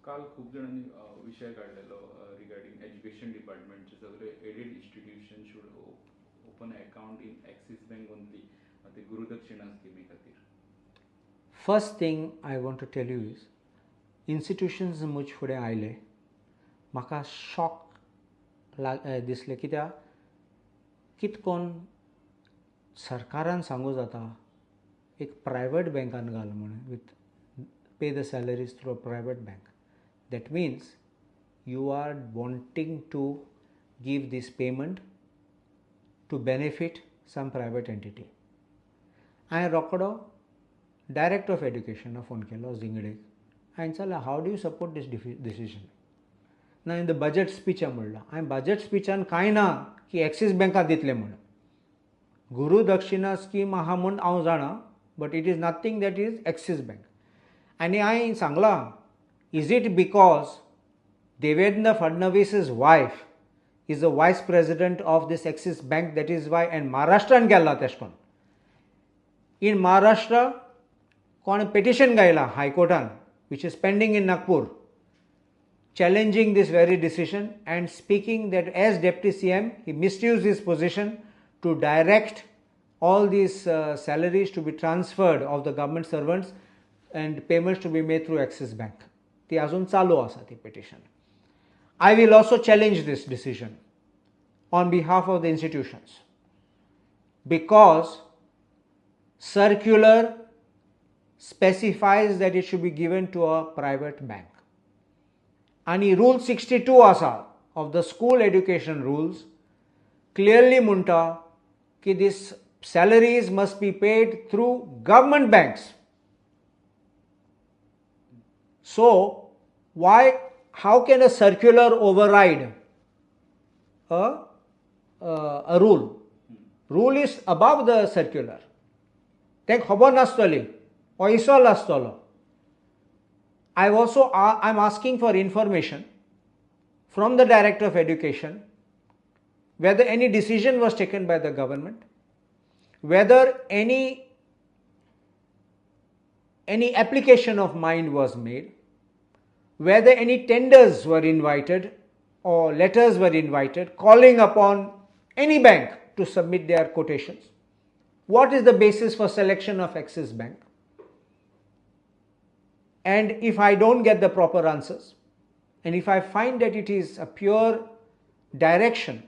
काल खूप जणांनी विषय काढलेलो रिगार्डिंग एज्युकेशन डिपार्टमेंटचे सगळे aided institution should open account in Axis bank only ते गुरुदक्षिणा स्किमी खातीर. First thing I want to tell you is institutions मुज फुडें आयले म्हाका शॉक दिसले कित्याक कितकोन सरकारान सांगू जाता एक प्रायवेट बँकान घाल म्हणून विथ पे the salaries through a private bank. That means you are wanting to give this payment to benefit some private entity. I rokodo Director of Education phone kelo Zingde. I said, how do you support this decision? Now in the budget speech I budget speech an kai na ki Axis Bank ditle mun. Guru Dakshina scheme aha mun au jana, but it is nothing that is Axis Bank. And I sangla, is it because Devendra Fadnavis's wife is the vice president of this Axis Bank, that is why, and Maharashtra gala teshkon. In Maharashtra, kon petition gaila High Courtan, which is pending in Nagpur, challenging this very decision and speaking that as Deputy CM, he misused his position to direct all these salaries to be transferred of the government servants and payments to be made through Axis Bank. ती अजून चालू आसा ती petition. I will also challenge this decision on behalf of the institutions because circular specifies that it should be given to a private bank. आणि Rule 62 आसा of the school education rules clearly म्हणटा की these salaries must be paid through government banks. So, how can a circular override a rule? Rule is above the circular. Then khabar nastoli, oiso lastolo. I'm asking for information from the Director of Education whether any decision was taken by the government, whether any application of mine was made, whether any tenders were invited or letters were invited calling upon any bank to submit their quotations. What is the basis for selection of Axis Bank? And if I don't get the proper answers, and if I find that it is a pure direction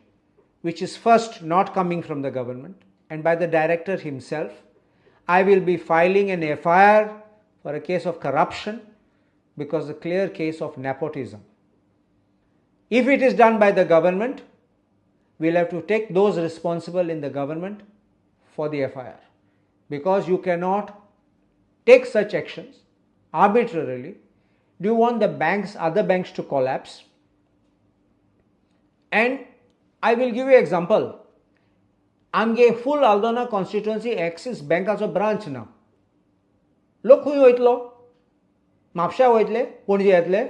which is first not coming from the government and by the director himself, I will be filing an FIR for a case of corruption because a clear case of nepotism. If it is done by the government, we'll have to take those responsible in the government for the FIR because you cannot take such actions arbitrarily. Do you want the banks, other banks to collapse? And I will give you example. आमगे full Aldona constituency Axis Bankacho branch na. लोक खंय वयतलो? म्हापशा वयतले, पणजे येतले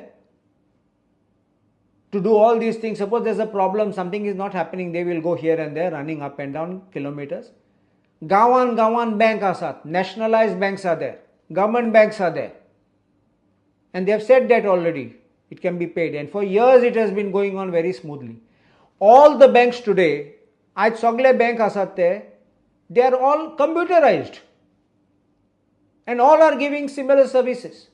to do all these things. Suppose there's a problem, something is not happening, they will go here and there running up and down kilometers. Gawan bank asat, nationalized banks are there, government banks are there, and they have said that already it can be paid, and for years it has been going on very smoothly. All the banks today, आज सगळे bank asat they are all computerized and all are giving similar services.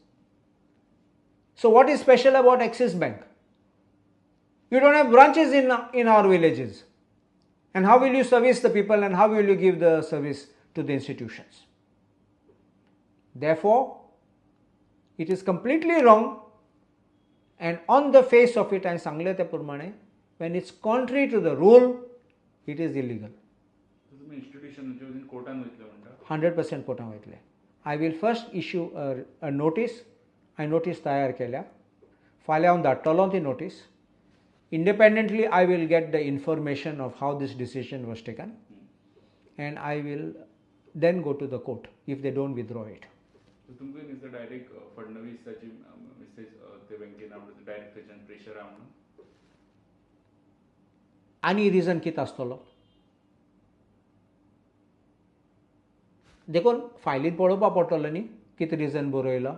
So what is special about Axis Bank? You don't have branches in our villages. And how will you service the people and how will you give the service to the institutions? Therefore, it is completely wrong, and on the face of it, when it's contrary to the rule, it is illegal. 100% कोर्टान वयतले. I will first issue a notice. I notice तयार केल्या. फाल्यां हांव धाडटलों ती notice. Independently, I will get the information of how this decision was taken, and I will then go to the court if they don't withdraw it. So, तुमकां is the direct फडणवीसाची message ते बँकेन आमचे direct त्याच्यान pressure आ म्हणून. आनी reason कित आसतलो? देखून फायलीन पळोवपा पडटलो न्ही कितें रिजन बरयला,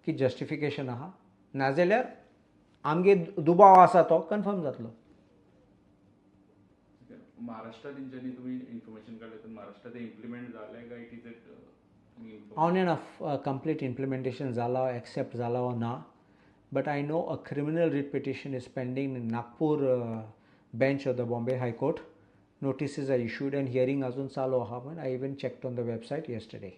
कितें जस्टिफिकेशन आहा. नाजाल्यार आमगे दुबाव आसा तो कन्फर्म जातलो. महाराष्ट्रात तेंच्यांनी तुम्ही इन्फॉर्मेशन काडलें तर महाराष्ट्रात ते इम्प्लिमेंट जालें काय it is it on end of complete implementation जाला एक्सेप्ट जाला वा ना, but I know a criminal writ petition is pending in Nagpur bench of the Bombay High Court. Notices are issued and hearing अजून चालू आहा. I even checked on the website yesterday.